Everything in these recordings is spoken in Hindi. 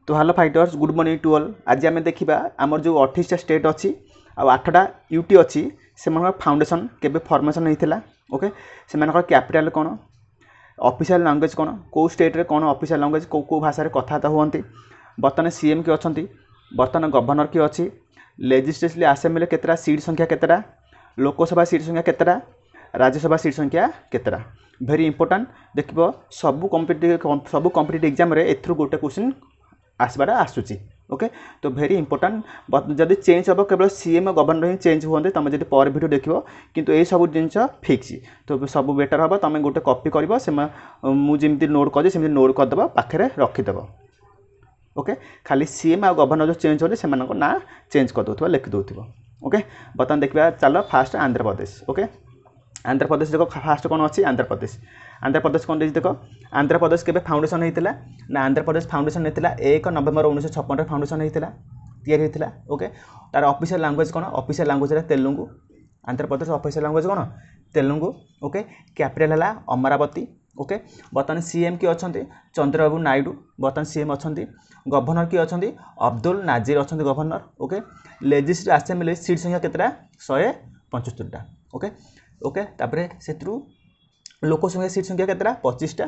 तो hello fighters good morning to all. आज आम देखा आमर जो 28टा स्टेट अच्छी आ 8टा यूटी अच्छी से फाउंडेशन केबे फॉर्मेशन होता। ओके से कैपिटल कौन, ऑफिशियल लैंग्वेज कौन, कौ स्टेट रे कौन ऑफिशियल लैंग्वेज कौ भाषा कथबार्ता हुअंती, बर्तमान सीएम किए अच्छा, बर्तमान गवर्नर किए अच्छी, लेजिस्लेटिव असेंबली केतरा सीट संख्या केतरा, लोकसभा सीट संख्या केतरा, राज्यसभा सीट संख्या केतरा। भेरी इंपोर्टेंट देखो सब कॉम्पिटिटिव एग्जाम रे एथरू गोटे क्वेश्चन आसबार आसूची। ओके तो भेरी इंपोर्टेंट जदि चेंज हम केवल सीएम और गवर्नर ही चेंज हुए तुम जब पर वीडियो देख किंतु ये सब जिन फिक्स तो सब बेटर हम तुम गोटे कॉपी कर मुझे नोट कर नोट करदेव पाखे रखीदेव। ओके खाली सीएम और गवर्नर जो चेंज होते से ना चेंज कर दो लिखिदे। ओके बर्तमान देखा चलो फास्ट आंध्र प्रदेश। ओके आंध्र प्रदेश देख फास्ट कौन अच्छी आंध्र प्रदेश। आंध्र प्रदेश कौन देख आंध्र प्रदेश के फाउंडेशन होता ना आंध्र प्रदेश फाउंडेशन होता 1 नवेम्बर 1956 फाउंडेशन होता या। ओके तार ऑफिशियल लैंग्वेज कौन, ऑफिशियल लैंग्वेज है तेलुगु। आंध्र प्रदेश ऑफिशियल लैंग्वेज कौन तेलुगु। ओके कैपिटल है अमरावती। ओके बर्तमान सीएम किए अच्छा चंद्रबाबू नायडू बर्तमान सीएम अच्छा, गवर्नर किए अच्छा अब्दुल नाजिर अच्छा governor. Okay legislative assembly seat संख्या केतटा 175टा। ओके ओके तापर से लोकसभा सीट संख्या केतटा 25टा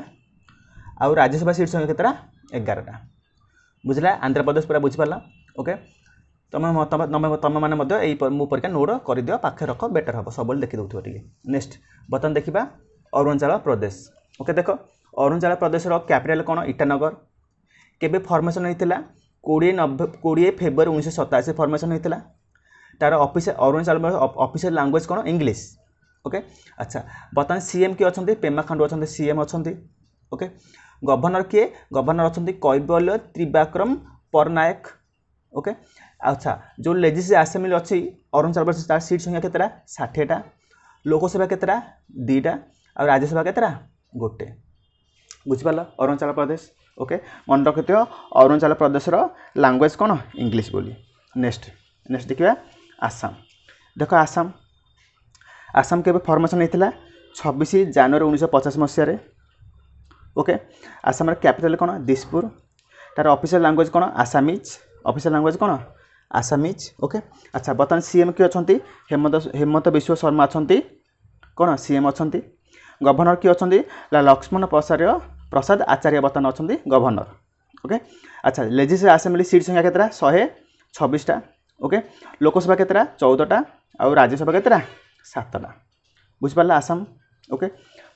आउ राज्यसभा सीट संख्या केतटा 11टा। बुझला आंध्र प्रदेश पूरा बुझिपार। ओके तुम तुम मैंने मो परीक्षा नोट कर दियो पाखे रख बेटर हम सब देखी दो। नेक्स्ट बर्तमान देखा अरुणाचल प्रदेश। ओके देख अरुणाचल प्रदेश कैपिटल कौन ईटानगर। केबे फॉर्मेशन होता 20 फेब्रुआरी 1987 फॉर्मेशन होता। तार ऑफिशियल अरुणाचल ऑफिशियल लैंग्वेज कौन इंग्लिश। ओके अच्छा बर्तमान सीएम किए अच्छा पेमा खांडू अच्छा सीएम अच्छा। ओके गवर्नर किए गवर्नर अच्छा कैवल्य त्रिविक्रम परनायक। ओके अच्छा जो लेजिस्लेटिव असेंबली अच्छी अरुणाचल प्रदेश तार सीट संख्या केतटा 60टा, लोकसभा केतटा 2टा और राज्यसभा केतटा 1। बुझिपार अरुणाचल प्रदेश। ओके मन रखिथ अरुणाचल प्रदेश लैंग्वेज कौन इंग्लिश बोली। नेक्स्ट नेक्स्ट देखा आसाम। देख आसाम आसाम के फॉर्मेशन होता 26 जनवरी 1950 मसीह। ओके आसाम कैपिटल कौन दिसपुर। तार ऑफिशियल लैंग्वेज कौन आसामीज। ऑफिशियल लैंग्वेज कौन आसामीज। ओके अच्छा बर्तमान सीएम किए अच्छा हेमंत बिश्व शर्मा अच्छा कौन सीएम अच्छा, गवर्नर किए अच्छा लक्ष्मण प्रसाद आचार्य बर्तमान अच्छा गवर्नर। ओके अच्छा लेजिस्लेटिव असेंबली सीट संख्या केतटा 126टा। ओके लोकसभा केतटा 14टा और राज्यसभा केतटा 7टा। बुझिपार आसाम। ओके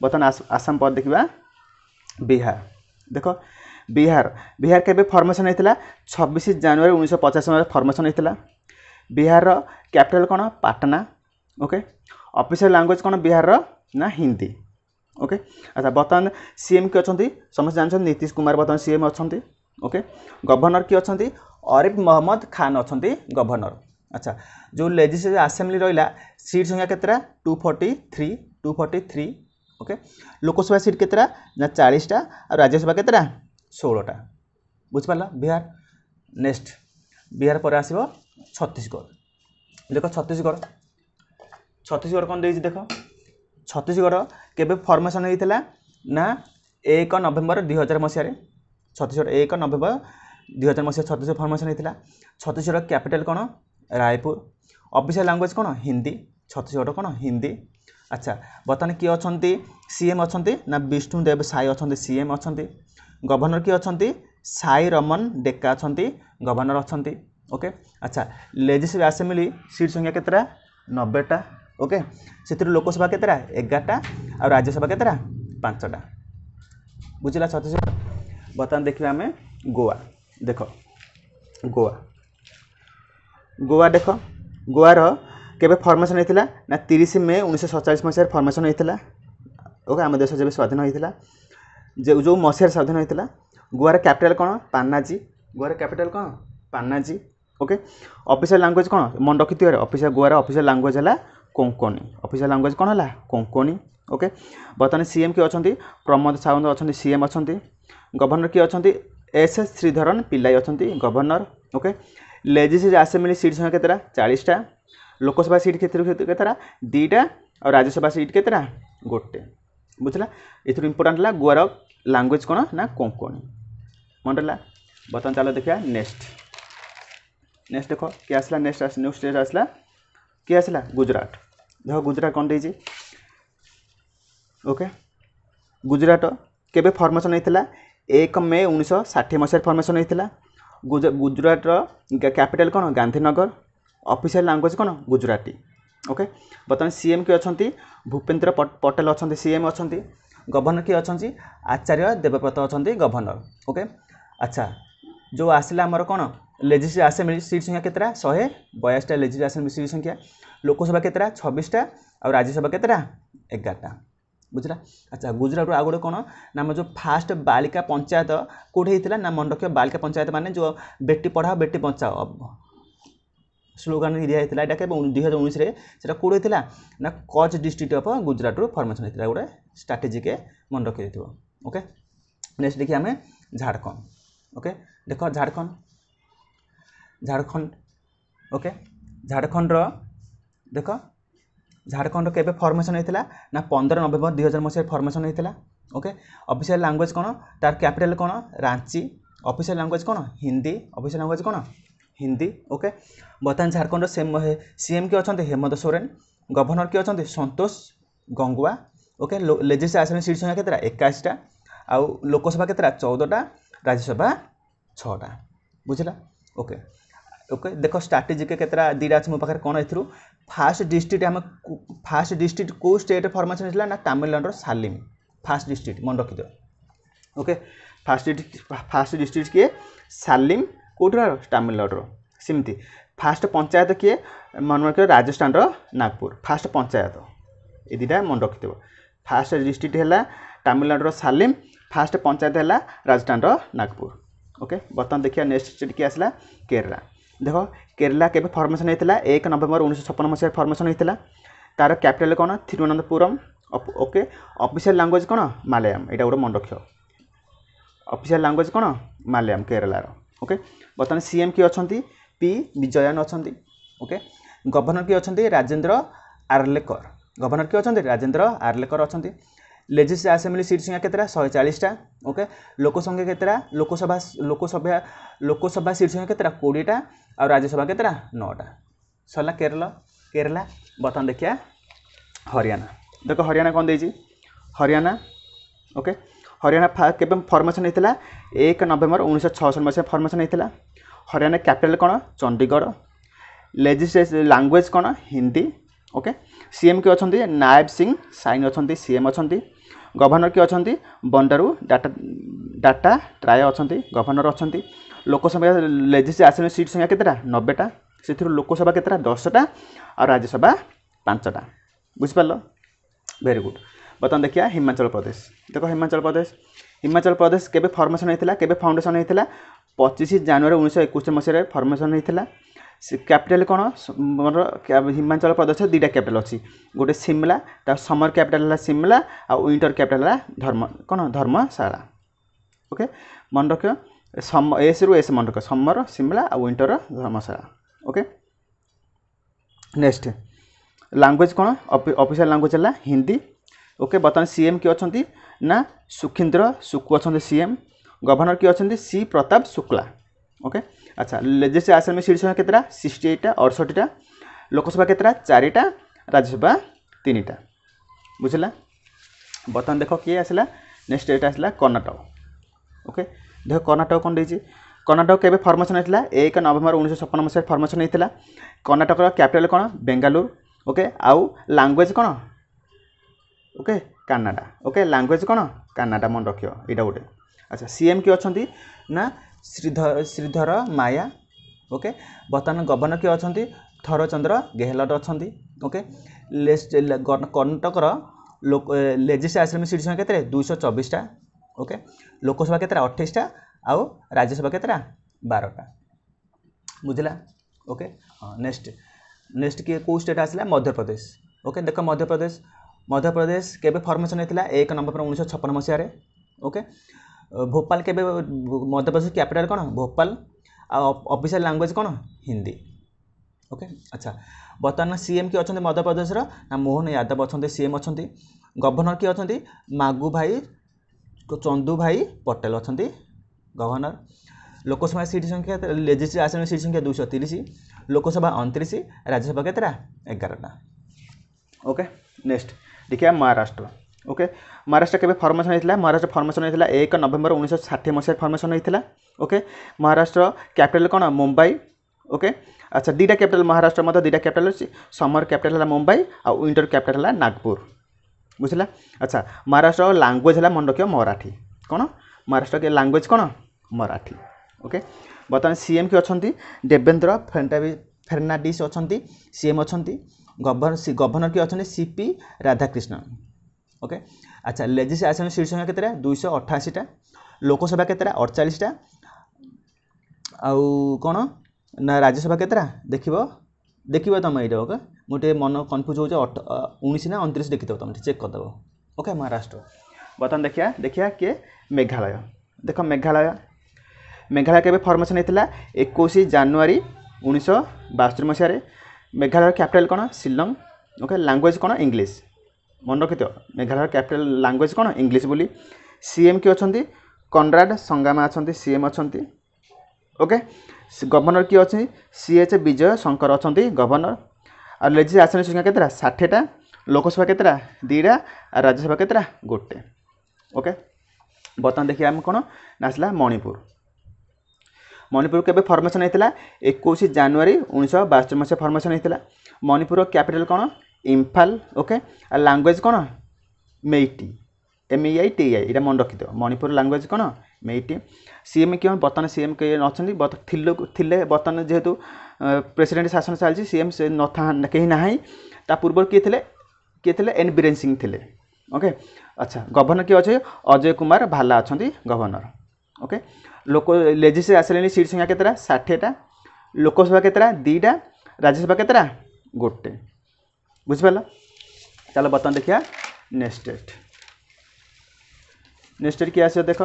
बर्तमान आसाम पर देखा बिहार। देख बिहार बिहार के फॉर्मेशन होता 26 जनवरी 1950 में फॉर्मेशन होता। बिहार कैपिटल कौन पाटना। ओके ऑफिशियल लैंग्वेज कौन बिहार ना हिंदी। ओके अच्छा बर्तमान सीएम किए अच्छा समस्त जानते नीतीश कुमार बर्तमान सीएम अच्छा। ओके गवर्नर किए अच्छा आरिफ मोहम्मद खान अच्छा गवर्नर। अच्छा जो लेजिस्लेटिव असेंबली रहा सीट संख्या केतटा 243। ओके लोकसभा सीट केतटा ना 40टा और राज्यसभा केतटा 16टा। बुझिपार बिहार। नेक्स्ट बिहार पर आसो छत्तीसगढ़। देख छत्तीसगढ़ छत्तीसगढ़ कौन देख छत्तीसगढ़ केबे फॉर्मेशन होता ना 1 नवेम्बर 2000 मसीह। छत्तीसगढ़ 1 नवेम्बर 2000 मसीह छत्तीसगढ़ फॉर्मेशन होता। छत्तीसगढ़ कैपिटल कौन रायपुर। ऑफिशियल लैंग्वेज कौन हिंदी। छत्तीसगढ़ कौन हिंदी। अच्छा बर्तमान किए अच्छा सीएम अच्छा ना विष्णुदेव साई अच्छा सीएम अच्छा, गवर्नर किए अच्छा साई रमन डेका अच्छा गवर्नर अच्छा। ओके अच्छा लेजिस्लेटिव असेंबली सीट संख्या केतटा 90टा। ओके से लोकसभा केतटा 11टा और राज्यसभा केतटा 5टा। बुझला छत्तीसगढ़। बर्तमान देखा आम गोवा। देख गोवा गोवा देख गोवार केबे फॉर्मेशन होता ना 30 मई 1947 मसीह फॉर्मेशन होता। ओके आम देश जब स्वाधीन होता जो मसीह स्वाधीन होता। गोवार कैपिटल कौन पानाजी। गोवार कैपिटल कौन पानाजी। ओके ऑफिशियल लैंग्वेज कौन मन रखी ऑफिशियल गोवार ऑफिशियल लैंग्वेज है कोंकणी। ऑफिशियल लैंग्वेज कौन है कोंकणी। ओके बर्तमान सीएम किए अच्छा प्रमोद सावंत अच्छा सीएम अच्छा, गवर्नर किए अच्छा एस श्रीधरन पिल्लाई अच्छा governor. Okay legislative assembly seat संख्या केतटा 40टा, लोकसभा सीट केतटा 2टा और राज्यसभा सीट केतटा 1। बुझला ये इंपोर्टाट है गोवार लैंग्वेज कौन ना कोंकणी मन रहा। बर्तमान चलो देखिए नेक्स्ट देख किए आसला नेक्स्ट न्यू स्टेट आसला किए आसला गुजरात देख गुजरात कौन देजी ओके गुजरात केबे फॉर्मेशन होता 1 मे 1960 मसीह फॉर्मेशन होता गुजरात कैपिटल कौन गांधीनगर ऑफिशियल लैंग्वेज कौन गुजराती ओके बर्तमान सीएम किए अच्छा भूपेन्द्र पटेल अच्छा सीएम अच्छा गवर्नर किए अच्छा आचार्य देवव्रत अच्छा गवर्नर ओके अच्छा जो आसला आमर कौन लेजिस्लेटिव असेंबली सीट संख्या केतरा 182 लेजिस्लेटिव असेंबली सीट संख्या लोकसभा केतरा 26टा और राज्यसभा केतरा 11टा बुझला अच्छा गुजरात आ गोटे कौन ना जो फास्ट बालिका पंचायत कौटे होता ना मन रखिए बालिका पंचायत माने जो बेटी पढ़ाओ बेटी बचाओ स्लोगान दिया होता है के 2019 से कौटे होता ना Kutch district of Gujarat formation होता गोटे स्ट्राटेजी के मन रखी ओके नेक्स्ट देखिए आम झारखंड ओके देख झारखंड ओके झारखंड देख झारखंड केबे फॉर्मेशन होता ना 15 नवेम्बर 2000 मसीह फॉर्मेशन होता ओके ऑफिशियल लैंग्वेज कौन तार कैपिटल कौन रांची ऑफिशियल लैंग्वेज कौन हिंदी ऑफिशियल लैंग्वेज कौन हिंदी ओके बर्तमान झारखंड सीएम किए अच्छा हेमंत सोरेन गवर्नर किए अच्छा Santosh Gangwar okay legislative assembly seat संख्या केतरा 21टा आउ लोकसभा केतरा 14टा राज्यसभा 6टा बुझला ओके ओके देख स्ट्राटेजी के केतरा दीटा अच्छे मो पाखे कौन एथरू फास्ट डिस्ट्रिक्ट को स्टेट फॉर्मेशन होता ना तमिलनाडु सालिम फास्ट डिस्ट्रिक्ट मन रखी दो ओके फास्ट डिस्ट्रिक्ट किए सालिम कौटर तमिलनाडु सेमती फास्ट पंचायत किए मन रख राजस्थान नागपुर फास्ट पंचायत ये दुटा मन रखी फास्ट डिस्ट्रिक्ट है तमिलनाडु सालिम फास्ट पंचायत है राजस्थान नागपुर ओके बर्तमान देखिए नेक्स्ट स्टेट किए आसला केरला देख केरला केबे फॉर्मेशन होता 1 नवेम्बर 1956 मसीह फॉर्मेशन होता तार कैपिटल कौन थिरुवनंतपुरम ओके ऑफिशियल लैंग्वेज कौन मालयालम यहाँ गोटे मन रख ऑफिशियल लैंग्वेज कौन मालयालम केरलार ओके बर्तमान सीएम किए अच्छा पी विजयन अच्छा ओके गवर्नर किए अच्छा राजेंद्र आर्लेकर गवर्नर किए अच्छा राजेंद्र आर्लेकर अच्छा लेजिस्लेटिव असेंबली सीट संख्या केतरा 140टा ओके लोकसंख्या केतरा लोकसभा सीट संख्या केतरा 20टा और राज्यसभा केतरा 9टा सरला केरला बर्तमान देखिए हरियाणा देख हरियाणा कौन देजी हरियाणा ओके हरियाणा केबे फॉर्मेशन होता 1 नवेम्बर 1966 मसीह फॉर्मेशन होता हरियाणा कैपिटल कौन चंडीगढ़ लेजिस्लेटिव लैंग्वेज कौन हिंदी ओके सीएम किए अच्छा नायब सिंह साइन अच्छा सीएम अच्छा गवर्नर किए अच्छा बंडारू डाटा ट्राय अच्छा गवर्नर अच्छा लोकसभा लेजिस्लेटिव असेंबली सीट संख्या केतरा 90टा से लोकसभा केतरा 10टा और राज्यसभा 5टा बुझिपार वेरी गुड बर्तमान देखिए हिमाचल प्रदेश देख हिमाचल प्रदेश केबे फॉर्मेशन होता केबे फाउंडेशन होता 25 जनवरी 1921 मसीह फॉर्मेशन होता कैपिटल कौन हिमाचल प्रदेश दुटा कैपिटल अच्छी गोटे शिमला तार समर कैपिटल है शिमला और विंटर कैपिटल है धर्मशाला ओके मन रख एस रु एस मन रख समर शिमला और विंटर धर्मशाला ओके नेक्स्ट लैंग्वेज कौन ऑफिशियल लैंग्वेज है हिंदी ओके बर्तमान सीएम किए अच्छा ना सुखींद्र सुक्कू अच्छा सीएम गवर्नर किए अच्छा सी प्रताप शुक्ला ओके अच्छा लेजिस्लेटिव असेंबली सीट संख्या केतरा 68टा 68टा लोकसभा केतरा 4टा राज्यसभा 3टा बुझला बर्तमान देख किए आसला नेक्स्ट स्टेट आसला कर्णाटक ओके देख कर्णाटक कौन देजी कर्णाटक केबे फॉर्मेशन होता 1 नवेम्बर 1956 मसीह फॉर्मेशन होता कर्णाटक कैपिटल कौन बेंगालुरु ओके आउ लैंग्वेज कौन ओके कन्नाडा ओके लैंग्वेज कौन कन्नाडा मन रखियो यहाँ गोटे अच्छा सीएम किए अच्छा ना श्रीधर माया ओके बर्तमान गवर्नर किए अच्छा थरचंद्र गेहलोत अच्छा ओके कर्णाटकर लेजिस्लेटिव असेंबली सीट संख्या केतरे 224टा ओके लोकसभा केतरा 28टा आउ राज्यसभा केतरा 12टा बुझला ओके हाँ नेक्स्ट किए कौ स्टेट आसला मध्य प्रदेश ओके देख मध्य प्रदेश केबे फॉर्मेशन होता 1 नवेम्बर 1956 मसीह ओके भोपाल के मध्य प्रदेश कैपिटल कौन भोपाल ऑफिशियल लैंग्वेज कौन हिंदी ओके अच्छा बर्तमान सीएम किए अच्छा मध्य प्रदेश ना मोहन यादव अच्छा सीएम अच्छा गवर्नर किए अच्छा मागू भाई चंदू भाई पटेल अच्छा गवर्नर लोकसभा सीट संख्या लेजिस्लेटिव असेंबली सीट संख्या 230 लोकसभा 29 राज्यसभा केतरा 11टा ओके नेक्स्ट देखिए महाराष्ट्र ओके महाराष्ट्र केबे फॉर्मेशन होइतिला महाराष्ट्र फॉर्मेशन होइतिला 1 नवेम्बर 1960 मसिया फॉर्मेशन होइतिला ओके महाराष्ट्र कैपिटल कोन मुंबई ओके अच्छा दीटा कैपिटल महाराष्ट्र मध्य दीटा कैपिटल अछि समर कैपिटल है मुंबई आ विंटर कैपिटल है नागपुर बुझला अच्छा महाराष्ट्र लैंग्वेज है मन रखियो मराठी कौन महाराष्ट्र के लैंग्वेज कौन मराठी ओके बर्तमान सीएम के अच्छा देवेंद्र फर्नांडिस अच्छा सीएम अच्छा गवर्नर के अच्छा सीपी राधाकृष्णन ओके अच्छा लेजिस्लेटिव असेंबली सीट संख्या केतरा 288टा लोकसभा केतरा 48टा आउ कौन ना राज्यसभा केतरा देखिबो तुम ये ओके मुझे मन कन्फ्यूज हो 19 ना 29 देखी तुम चेक करदेव ओके महाराष्ट्र बर्तमान देखिया किए मेघालय देख मेघालय के फॉर्मेशन होता 21 जनवरी 1962 मसीह मेघालय कैपिटल कौन शिलंग ओके लैंग्वेज कौन इंग्लिश मन रखि मेघालय कैपिटल लैंग्वेज कौन इंग्लिश बोली सीएम किए अच्छा कनराड संगामा अच्छा सीएम अच्छा ओके गवर्नर किए अच्छे सीएच विजय शंकर अच्छा गवर्नर और लेजिस्लेटिव असेंबली संख्या केतरा 60टा लोकसभा केतरा 2टा और राज्यसभा केतरा 1 ओके बर्तमान देखिए आम कौन आसला मणिपुर केबे फॉर्मेशन होता 21 जनवरी 1962 मसीहा फॉर्मेशन होता मणिपुर कैपिटल कौन इम्फाल ओके और लैंग्वेज कौन मेइटी MEITI ये मन रखी दो मणिपुर लैंग्वेज कौन मेइटी सीएम क्यों बर्तमान सीएम के अच्छे बर्तमान जेहेतु प्रेसिडेंट शासन चलती सीएम से न कहीं ना पूर्व किए थे एन बीरेन सिंह थे ओके अच्छा गवर्नर किए अच्छे अजय कुमार भाला अच्छा governor okay legislative assembly seat संख्या केतरा 60टा लोकसभा केतरा 2टा राज्यसभा केतरा 1 बुझिपाल चलो बर्तमान देखिया नेक्स्ट स्टेट किए आस देख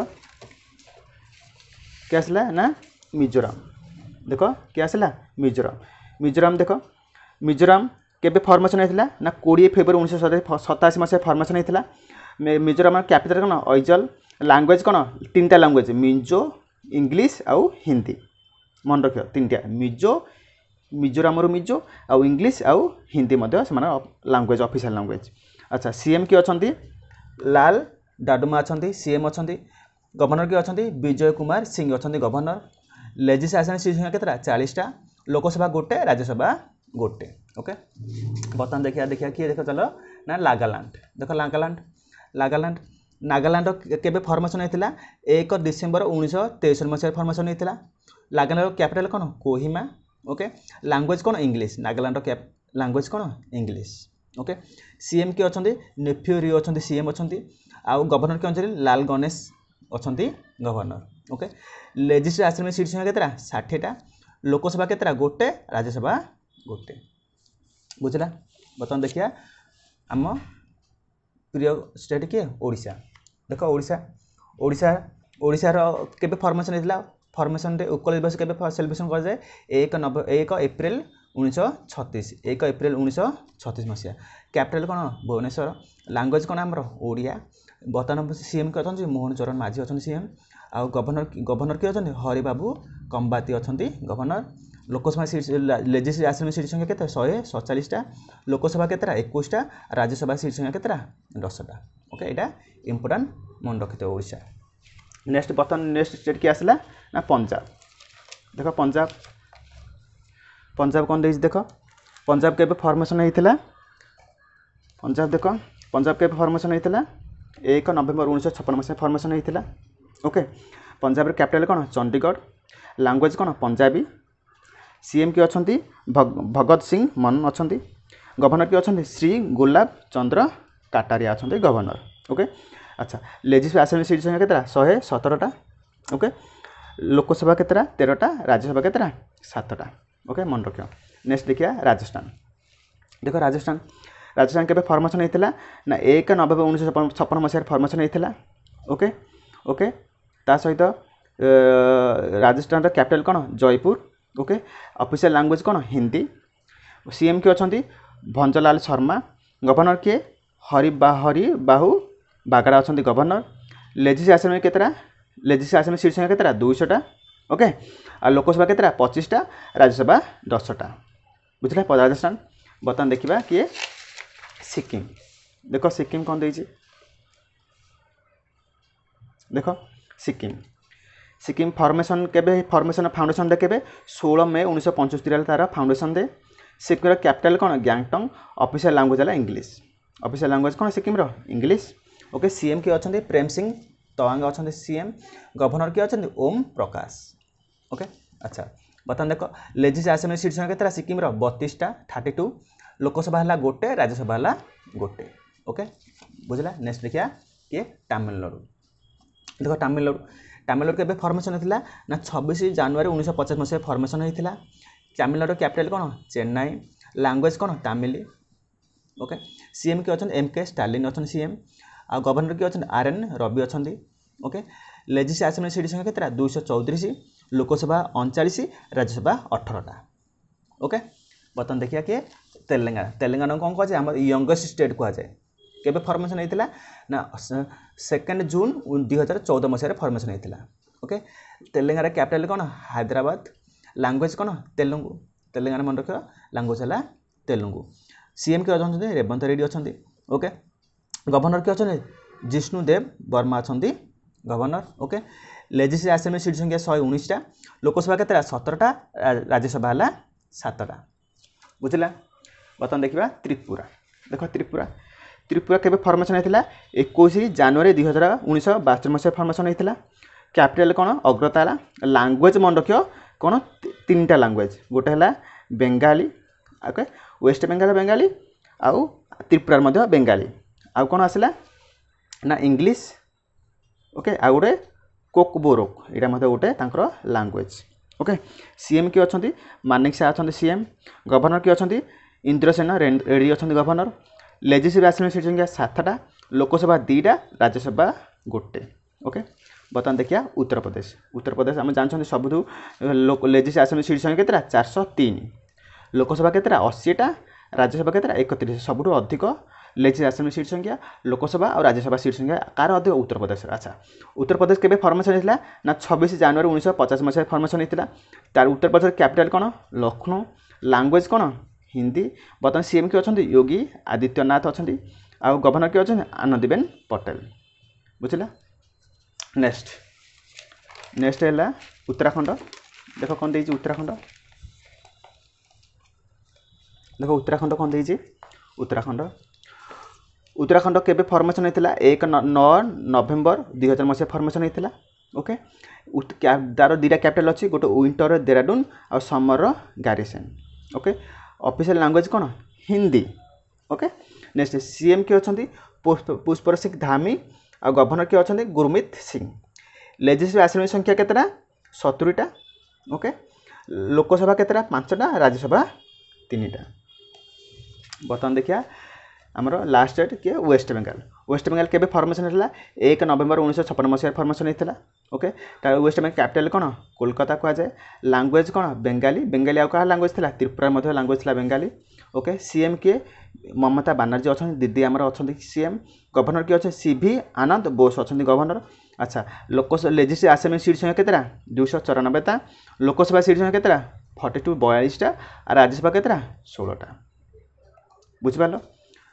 क्या आसला ना मिजोराम देख क्या आसला मिजोराम देख मिजोराम केबे फॉर्मेशन होता ना 20 फेब्रुआरी 1987 मसीहा फॉर्मेशन होता मिजोराम कैपिटल कौन अइजल लैंग्वेज कौन 3टा लैंग्वेज मिजो इंग्लिश आउ हिंदी मन रख 3टा मिजोराम मिजो आउ इंग्लिश आउ हिंदी लैंग्वेज ऑफिशियल लैंग्वेज अच्छा सीएम किए अच्छा लाल डाडुमा अच्छा सीएम अच्छा गवर्नर किए अच्छा विजय कुमार सिंह अच्छा गवर्नर लेजिस्लेटिव असेंबली सीट संख्या केतरा 40टा लोकसभा 1 राज्यसभा 1 ओके बर्तमान देखिया किए देख चलो ना नागालैंड केबे फॉर्मेशन होता 1 डिसेम्बर 1963 मसीह फॉर्मेशन होता नागालैंड कैपिटल कौन कोहिमा ओके लैंग्वेज कौन इंग्लिश नागालैंड लैंग्वेज कौन इंग्लिश ओके सीएम किए अच्छा नेफ्यू रियो अच्छा सीएम अच्छा आउ गवर्नर के अच्छा लाल गणेश अच्छा governor okay legislative assembly seat संख्या केतरा 60टा लोकसभा केतरा 1 राज्यसभा 1 बुझला बर्तमान देखिया आम प्रिय स्टेट किए ओडिशा देख ओडिशा केबे फॉर्मेशन होता फॉर्मेशन उत्कल दिवस केबे सेलिब्रेशन कर जाए 1 एप्रिल 1936 1 एप्रिल 1936 मसीहा कैपिटल कौन भुवनेश्वर लैंग्वेज कौन आमर ओडिया बर्तमान सीएम के अच्छा मोहन चरण माझी अच्छा सीएम आउ गवर्नर किए अच्छा हरिबाबू कंबाती अच्छा governor Lok Sabha seat legislative assembly seat संख्या केते 147टा लोकसभा केतरा 21टा राज्यसभा सीट संख्या केतरा 10टा ओके एटा इंपोर्टेंट मन रखिते ओडिशा नेक्स्ट बर्तमान नेक्स्ट स्टेट किए आसला ना पंजाब देख पंजाब कौन देख पंजाब के फॉर्मेशन होता पंजाब देख पंजाब के फॉर्मेशन होता 1 नवेम्बर 1956 मसीहा फॉर्मेशन होता ओके पंजाब कैपिटल कौन चंडीगढ़ लैंग्वेज कौन पंजाबी सीएम किए अच्छा भगत सिंह मन अच्छा गवर्नर किए अच्छा श्री गुलाब चंद्र काटारिया अच्छा गवर्नर ओके अच्छा लेजिस्लेटिव असेंबली सीट संख्या केतरा 117टा ओके लोकसभा केतरा 13टा राज्यसभा केतरा 7टा ओके मन रख नेक्स्ट देखिए राजस्थान देख राजस्थान के फॉर्मेशन होता ना 1 नवेम्बर 1956 मसीह फॉर्मेशन होता ओके ओके ता सहित राजस्थान कैपिटल कौन जयपुर ओके ऑफिशियल लैंग्वेज कौन हिंदी सीएम के अच्छा भंजलाल शर्मा गवर्नर के हरि बाहू बागड़ा अच्छा गवर्नर लेजिस्लेटिव असेंबली केतरा लेजिस्लेटिव असेंबली सीट संख्या केतरा 200टा ओके आ लोकसभा केतरा 25टा राज्यसभा 10टा बुझला राजस्थान बर्तमान देखा किए सिक्किम देख सिक्किम कौन देछि देख सिक्किम सिक्किम फॉर्मेशन केबे फॉर्मेशन फाउंडेशन दे केबे 16 मई 1975 तार फाउंडेशन दे सिक्किम कैपिटल कौन गैंगटंग ऑफिशियल लैंग्वेज है इंग्लिश ऑफिशियल लैंग्वेज कौन सिक्किम रो इंग्लिश ओके सीएम किए अच्छा प्रेम सिंह तवांग अच्छा सीएम गवर्नर किए अच्छा ओम प्रकाश ओके अच्छा बर्तमान देख लेजिस्लेटिव असेंबली सीट संख्या केतरा सिक्किम रो 32टा 32 लोकसभा है गोटे राज्यसभा है गोटे ओके बुझला नेक्स्ट देखिया किए तमिलनाडु देख तमिलनाडु के फॉर्मेशन होता ना 26 जनवरी 1950 मसीह फॉर्मेशन होता तमिलनाडु कैपिटल कौन चेन्नई लैंग्वेज कौन तमिल ओके सीएम किए अच्छा एमके स्टालिन अच्छा सीएम आ गवर्नर किए अच्छा आरएन रवि अच्छा ओके लेजिस्लेटिव असेंबली सीट संख्या केतरा 234 लोकसभा 39 राज्यसभा 18टा ओके बर्तमान देखिए किए तेलंगाना कौन कह जाए यंगेस्ट स्टेट कह जाए केबे फॉर्मेशन होता ना 2 जून 2014 मसीह फॉर्मेशन होता ओके तेलंगाना कैपिटल कौन हैदराबाद लैंग्वेज कौन तेलुगु तेलंगाना मन रख लैंग्वेज है तेलुगु सीएम किए अच्छा रेवंत रेड्डी अच्छा ओके गवर्नर किए अच्छा जिष्णुदेव वर्मा अच्छा governor okay legislative assembly seat संख्या 119टा लोकसभा केतरा 17टा राज्यसभा है 7टा बुझला बर्तमान देखा त्रिपुरा देख त्रिपुरा केबे फॉर्मेशन होता 21 जनवरी 1972 मसीह फॉर्मेशन होता कैपिटल कौन अग्रताला लैंग्वेज मन रख कौन 3टा लैंग्वेज गोटे है Bengali okay West Bengal Bengali आउ त्रिपुरा मध्य बेंगाली आउ कौन आसला ना इंग्लिश ओके आउ गोटे कोकबोरोक यहाँ गोटे लैंग्वेज ओके सीएम किए अच्छा मानिक शाह अच्छा सीएम गवर्नर किए अच्छा इंद्रसेन रेड्डी अच्छा गवर्नर लेजिस्लेटिव असेंबली सीट संख्या 7टा लोकसभा 2टा राज्यसभा गोटे ओके बर्तमान देखिए उत्तर प्रदेश आम जानते सबुठ लेजिस्लेटिव असेंबली सीट संख्या केतरा 403 लोकसभा केतरा 80टा राज्यसभा केतरा 31 सबुठ अधिक लेजिस्लेटिव असेंबली सीट संख्या लोकसभा और राज्यसभा सीट संख्या कार अधिक उत्तर प्रदेश अच्छा उत्तर प्रदेश केबे फॉर्मेशन होता ना 26 जनवरी 1950 मसीह फॉर्मेशन होता तार उत्तर प्रदेश कैपिटल कौन लखनऊ लैंग्वेज कौन हिंदी बर्तमान सीएम किए अच्छा योगी आदित्यनाथ अच्छा आ गवर्नर किए अच्छा आनंदीबेन पटेल बुझला नेक्स्ट है उत्तराखंड देख कौन देती उत्तराखंड देख उत्तराखंड कौन देती उत्तराखंड केबे फॉर्मेशन होता 9 नवेम्बर 2000 मसीह फॉर्मेशन होता ओके तार 2टा कैपिटल अच्छी गोटे विंटर देहरादून और समर गारिसन ओके ऑफिशियल लैंग्वेज कौन हिंदी ओके नेक्स्ट सीएम किए अच्छा पुष्पर सिंह धामी और गवर्नर किए अच्छा गुरमीत सिंह लेजिस्लेटिव असेंबली संख्या केतरा 70टा ओके लोकसभा केतरा 5टा राज्यसभा 3टा बर्तमान देखिए आमर लास्ट डेट किए वेस्ट बेंगल केबे फॉर्मेशन होता 1 नवेम्बर 1956 मसीह फॉर्मेशन होता ओके वेस्ट बेंगल कैपिटल कौन कोलकाता कह जाए लैंग्वेज कौन बेंगाली आउ क्या लैंग्वेज था त्रिपुरा मध्य लैंग्वेज था बेंगाली ओके सीएम किए ममता बानर्जी अच्छा दीदी आमर अच्छा सीएम गवर्नर किए अच्छे सीवी आनंद बोस अच्छा गवर्नर अच्छा लोकसभा लेजिस्लेटिव असेंबली सीट संख्या केतरा 294टा लोकसभा सीट संख्या केतरा 42 42टा और राज्यसभा केतरा 16टा बुझिपार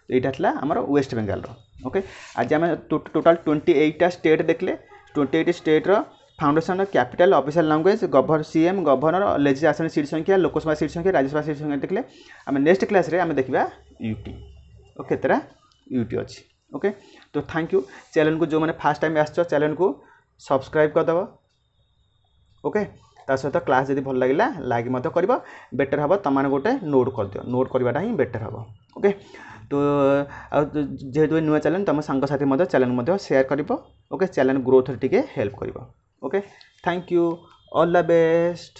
यहाँ था आमर वेस्ट बेंगल ओके आज आम टोटाल 28टा स्टेट देखले 28 state foundation capital official language CM governor legislative assembly seat संख्या लोकसभा सीट संख्या राज्यसभा सीट संख्या देखले आम नेक्स्ट क्लास रे आम देखा यूटी ओके तेरा यूटी अच्छी ओके तो थैंक यू चैनल को जो मैंने फास्ट टाइम आस चैनल को सब्सक्राइब करदेव ओके ता सहित क्लास जब भल लगे लाइक कर बेटर हम तुम गोटे नोट कर दियो नोट करवाटा ही बेटर हम ओके तो जेहेतु नुआ चैनल तुम सांगसाथी चैनल शेयर कर ओके चैनल ग्रोथ टिके हेल्प कर okay thank you all the best.